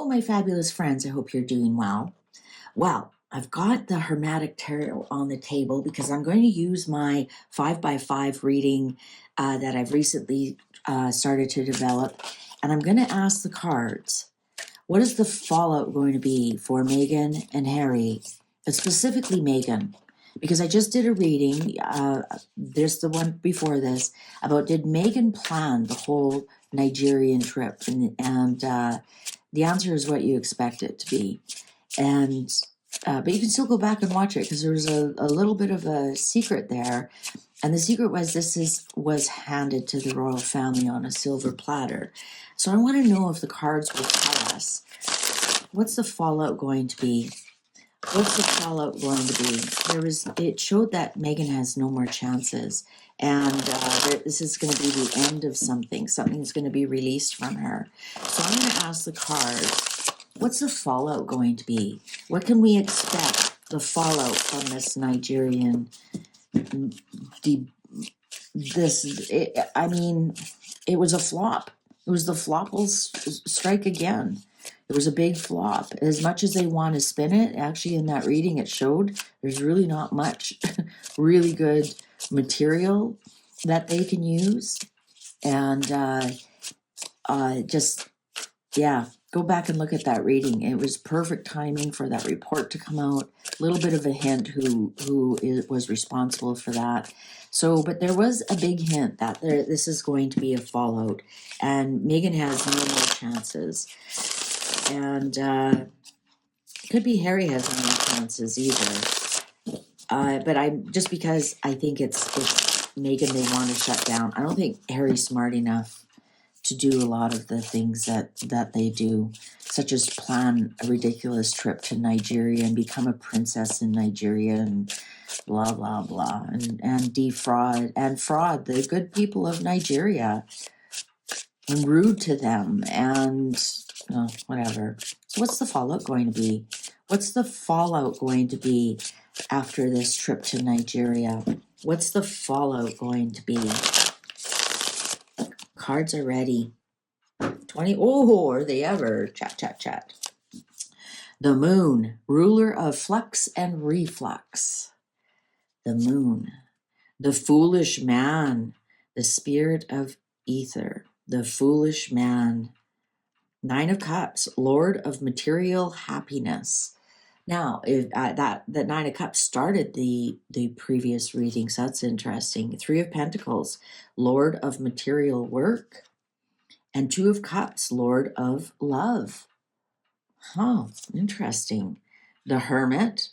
my fabulous friends. I hope you're doing well. Well, I've got the Hermetic Tarot on the table because I'm going to use my 5x5 reading that I've recently started to develop. And I'm going to ask the cards, what is the fallout going to be for Meghan and Harry? But specifically Meghan, because I just did a reading, there's the one before this, about did Meghan plan the whole Nigerian trip? And the answer is what you expect it to be. And but you can still go back and watch it because there was a little bit of a secret there. And the secret was was handed to the royal family on a silver platter. So I want to know if the cards will tell us, what's the fallout going to be? What's the fallout going to be? It showed that Meghan has no more chances. And this is going to be the end of something. Something's going to be released from her. So I'm going to ask the cards, what's the fallout going to be? What can we expect the fallout from this Nigerian? It was a flop. It was the flop will strike again. It was a big flop. As much as they want to spin it, actually in that reading it showed there's really not much really good material that they can use. And go back and look at that reading. It was perfect timing for that report to come out. A little bit of a hint who was responsible for that. So, but there was a big hint that this is going to be a fallout, and Meghan has no more chances. And could be Harry has no more chances either. But just because I think it's Meghan they want to shut down. I don't think Harry's smart enough to do a lot of the things that they do, such as plan a ridiculous trip to Nigeria and become a princess in Nigeria and blah, blah, blah, and defraud and fraud the good people of Nigeria and rude to them and whatever. So what's the fallout going to be? What's the fallout going to be after this trip to Nigeria? What's the fallout going to be? Cards are ready. 20. Oh, are they ever? Chat. The moon, ruler of flux and reflux. The moon. The foolish man, the spirit of ether. The foolish man. 9 of Cups, Lord of material happiness. Now, if that 9 of Cups started the previous readings, that's interesting. 3 of Pentacles, Lord of material work. And 2 of Cups, Lord of love. Interesting. The Hermit,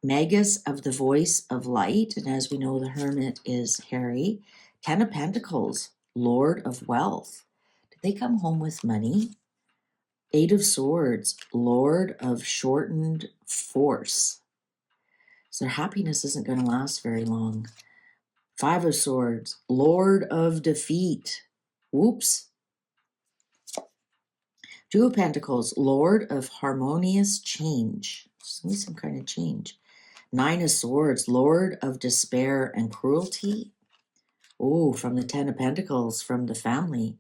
Magus of the voice of light. And as we know, the Hermit is Harry. 10 of Pentacles, Lord of wealth. Did they come home with money? 8 of Swords, Lord of shortened force. So their happiness isn't going to last very long. 5 of Swords, Lord of defeat. Whoops. 2 of Pentacles, Lord of harmonious change. Some kind of change. 9 of Swords, Lord of despair and cruelty. Oh, from the 10 of Pentacles, from the family.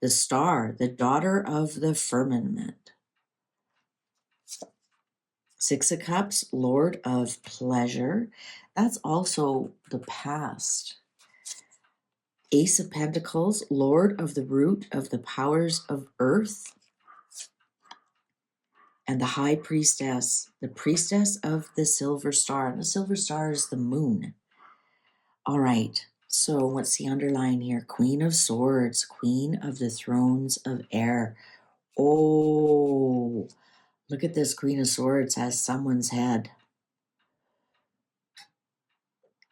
The Star, the daughter of the firmament. 6 of Cups, Lord of pleasure. That's also the past. Ace of Pentacles, Lord of the root of the powers of earth. And the High Priestess, the priestess of the Silver Star. And the Silver Star is the moon. All right, so what's the underline here? Queen of Swords, Queen of the Thrones of Air. Oh, look at this. Queen of Swords has someone's head.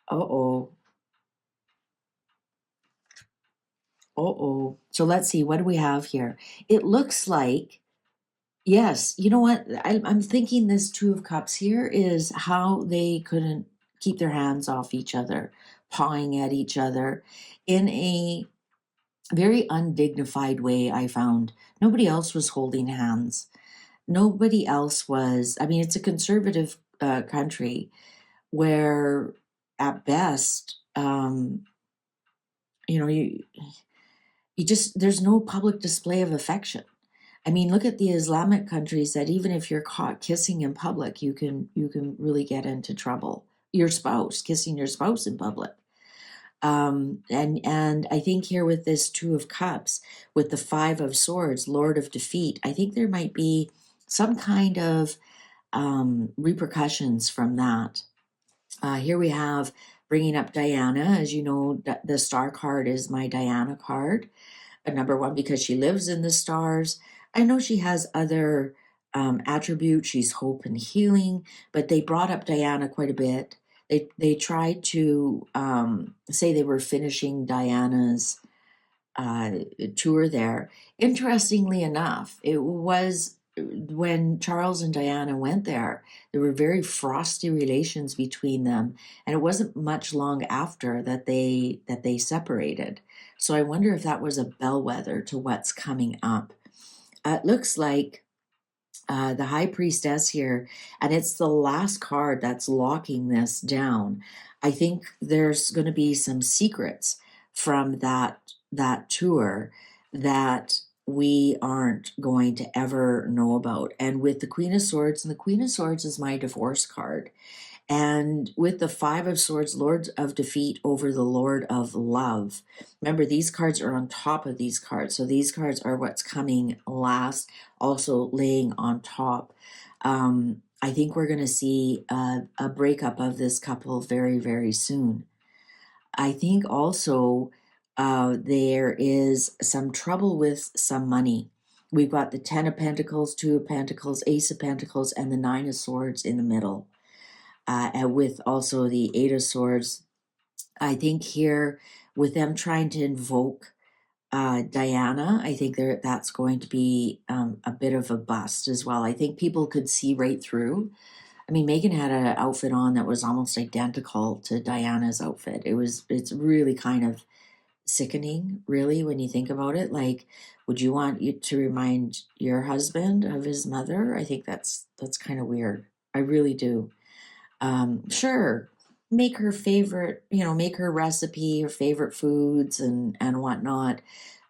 Uh-oh. So let's see, what do we have here? It looks like, yes, you know what? I'm thinking this 2 of Cups here is how they couldn't keep their hands off each other, pawing at each other in a very undignified way, I found. Nobody else was holding hands. Nobody else was. I mean, it's a conservative country where at best, you just, there's no public display of affection. I mean, look at the Islamic countries that even if you're caught kissing in public, you can really get into trouble. Your spouse, kissing your spouse in public. And I think here with this Two of Cups, with the Five of Swords, Lord of Defeat, I think there might be some kind of repercussions from that. Here we have bringing up Diana. As you know, the star card is my Diana card. Number one, because she lives in the stars. I know she has other attributes. She's hope and healing, but they brought up Diana quite a bit. They tried to say they were finishing Diana's tour there. Interestingly enough, it was when Charles and Diana went there were very frosty relations between them, and it wasn't much long after that they separated. So I wonder if that was a bellwether to what's coming up. It looks like the High Priestess here, and it's the last card that's locking this down. I think there's going to be some secrets from that tour that we aren't going to ever know about. And with the Queen of Swords, and the Queen of Swords is my divorce card. And with the Five of Swords, Lord of Defeat over the Lord of Love. Remember, these cards are on top of these cards. So these cards are what's coming last, also laying on top. I think we're going to see a breakup of this couple very, very soon. I think also there is some trouble with some money. We've got the Ten of Pentacles, Two of Pentacles, Ace of Pentacles, and the Nine of Swords in the middle. And with also the Eight of Swords. I think here with them trying to invoke Diana, I think that's going to be a bit of a bust as well. I think people could see right through. I mean, Meghan had an outfit on that was almost identical to Diana's outfit. It's really kind of sickening, really, when you think about it. Like, would you want you to remind your husband of his mother? I think that's kind of weird. I really do. Sure, make her favorite, make her recipe, her favorite foods and whatnot,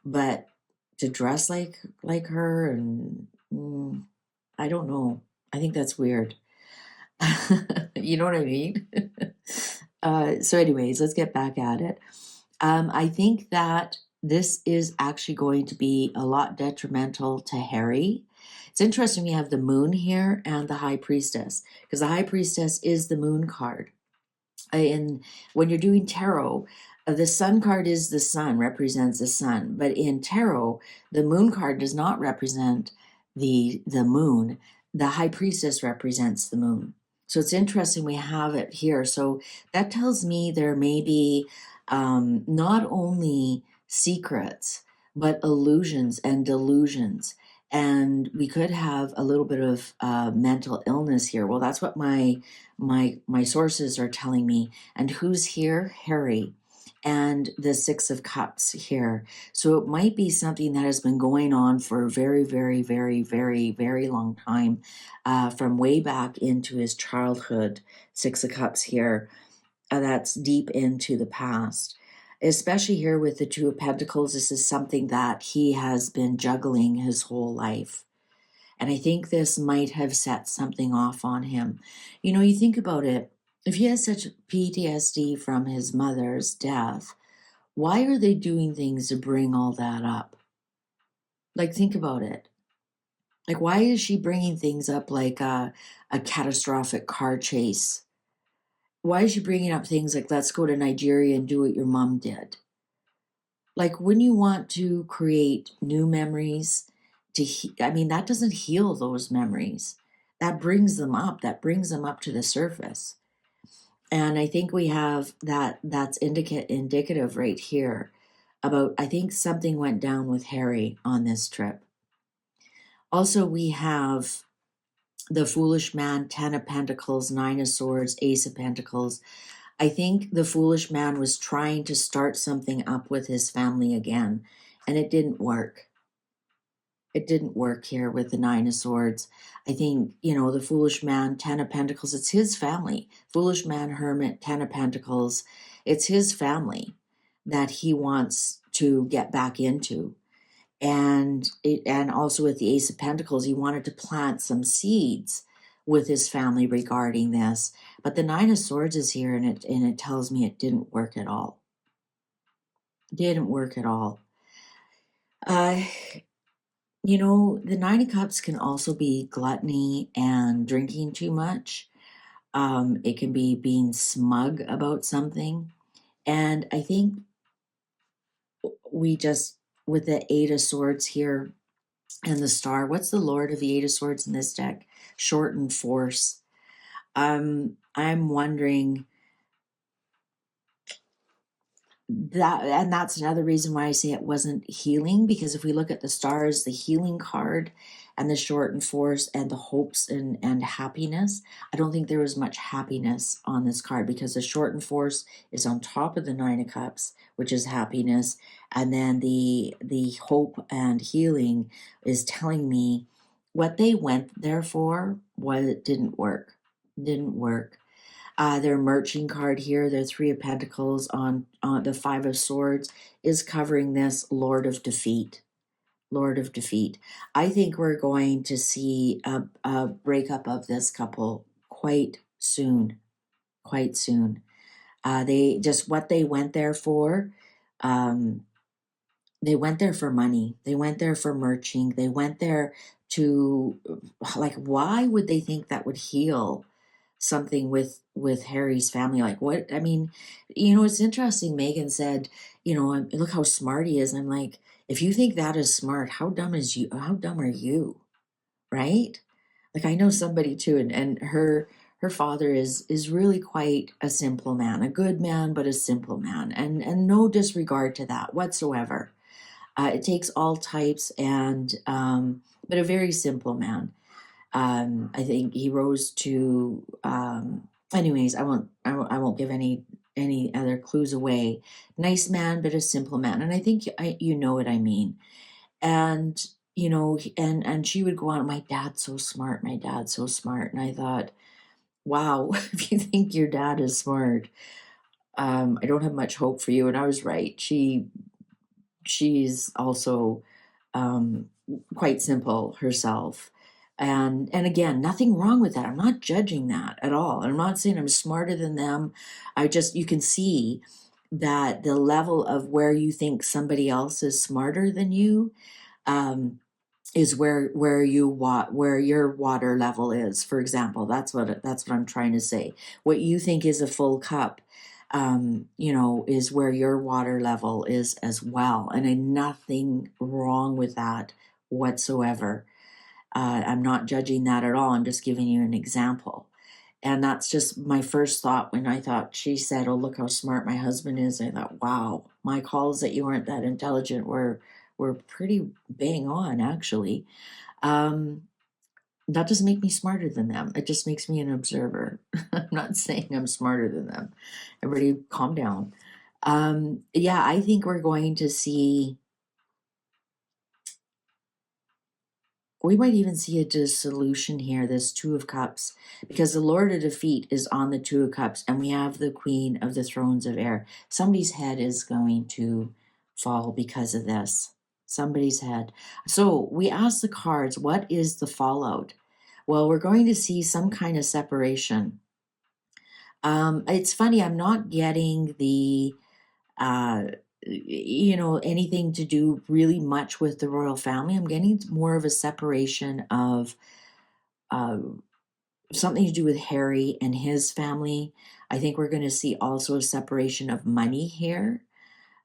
but to dress like her and I don't know. I think that's weird. You know what I mean? So anyways, let's get back at it. I think that this is actually going to be a lot detrimental to Harry. It's interesting we have the moon here and the high priestess, because the high priestess is the moon card. And when you're doing tarot, the sun card is the sun, represents the sun. But in tarot, the moon card does not represent the moon. The high priestess represents the moon. So it's interesting we have it here. So that tells me there may be not only secrets, but illusions and delusions. And we could have a little bit of mental illness here. Well, that's what my sources are telling me. And who's here? Harry. And the Six of Cups here. So it might be something that has been going on for a very, very, very, very, very long time, from way back into his childhood. Six of Cups here. That's deep into the past. Especially here with the Two of Pentacles, this is something that he has been juggling his whole life. And I think this might have set something off on him. You think about it, if he has such PTSD from his mother's death, why are they doing things to bring all that up? Like, think about it. Like, why is she bringing things up like a catastrophic car chase? Why is she bringing up things like, let's go to Nigeria and do what your mom did? Like, when you want to create new memories, that doesn't heal those memories. That brings them up. That brings them up to the surface. And I think we have that's indicative right here about, I think something went down with Harry on this trip. Also, we have the Foolish Man, Ten of Pentacles, Nine of Swords, Ace of Pentacles. I think the foolish man was trying to start something up with his family again, and it didn't work. It didn't work here with the Nine of Swords. I think, the foolish man, Ten of Pentacles, it's his family. Foolish man, Hermit, Ten of Pentacles, it's his family that he wants to get back into. And also with the Ace of Pentacles, he wanted to plant some seeds with his family regarding this. But the Nine of Swords is here, and it tells me it didn't work at all. Didn't work at all. The Nine of Cups can also be gluttony and drinking too much. It can be being smug about something. And I think with the Eight of Swords here and the Star, what's the Lord of the Eight of Swords in this deck? Short and force. I'm wondering that's another reason why I say it wasn't healing, because if we look at the Stars, the healing card and the short and force and the hopes and happiness, I don't think there was much happiness on this card, because the short and force is on top of the Nine of Cups, which is happiness, and then the hope and healing is telling me what they went there for was it didn't work. Their merching card here, their Three of Pentacles on the Five of Swords, is covering this Lord of Defeat. Lord of Defeat. I think we're going to see a breakup of this couple quite soon. Quite soon. They just what they went there for. They went there for money. They went there for merching. They went there to, like, why would they think that would heal something with Harry's family? Like, what? I mean, it's interesting. Meghan said, look how smart he is. I'm like, if you think that is smart, how dumb are you? Right? Like, I know somebody too, and her father is really quite a simple man, a good man, but a simple man, and no disregard to that whatsoever. It takes all types, but a very simple man. I think he rose to. Anyways, I won't give any other clues away. Nice man, but a simple man, and I think you know what I mean. And and she would go on. My dad's so smart. My dad's so smart, and I thought, wow, if you think your dad is smart, I don't have much hope for you. And I was right. She's also quite simple herself. And again, nothing wrong with that. I'm not judging that at all. I'm not saying I'm smarter than them. You can see that the level of where you think somebody else is smarter than you um, is where your water level is. For example, that's what I'm trying to say. What you think is a full cup, is where your water level is as well, and nothing wrong with that whatsoever. I'm not judging that at all. I'm just giving you an example. And that's just my first thought when I thought she said, "Oh, look how smart my husband is." I thought, wow, my calls that you weren't that intelligent were pretty bang on, actually. That doesn't make me smarter than them. It just makes me an observer. I'm not saying I'm smarter than them. Everybody calm down. Yeah, I think we're going to see, we might even see a dissolution here, this Two of Cups, because the Lord of Defeat is on the Two of Cups, and we have the Queen of the Thrones of Air. Somebody's head is going to fall because of this. Somebody's head. So we ask the cards, what is the fallout? Well, we're going to see some kind of separation. It's funny, I'm not getting the anything to do really much with the royal family. I'm getting more of a separation of uh, something to do with Harry and his family. I think we're going to see also a separation of money here.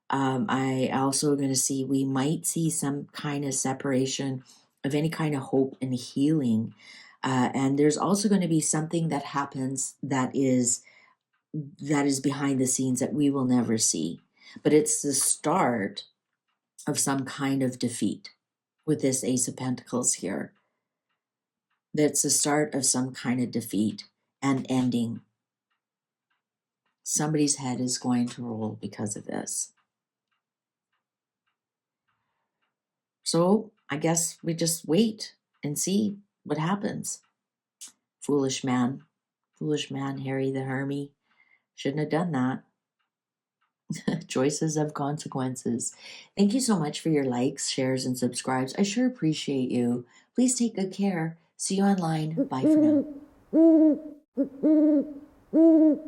I also going to see, we might see some kind of separation of any kind of hope and healing. And there's also going to be something that happens that is behind the scenes that we will never see. But it's the start of some kind of defeat with this Ace of Pentacles here. That's the start of some kind of defeat and ending. Somebody's head is going to roll because of this. So I guess we just wait and see what happens. Foolish man, Harry the Hermie. Shouldn't have done that. Choices have consequences. Thank you so much for your likes, shares, and subscribes. I sure appreciate you. Please take good care. See you online. Bye for now.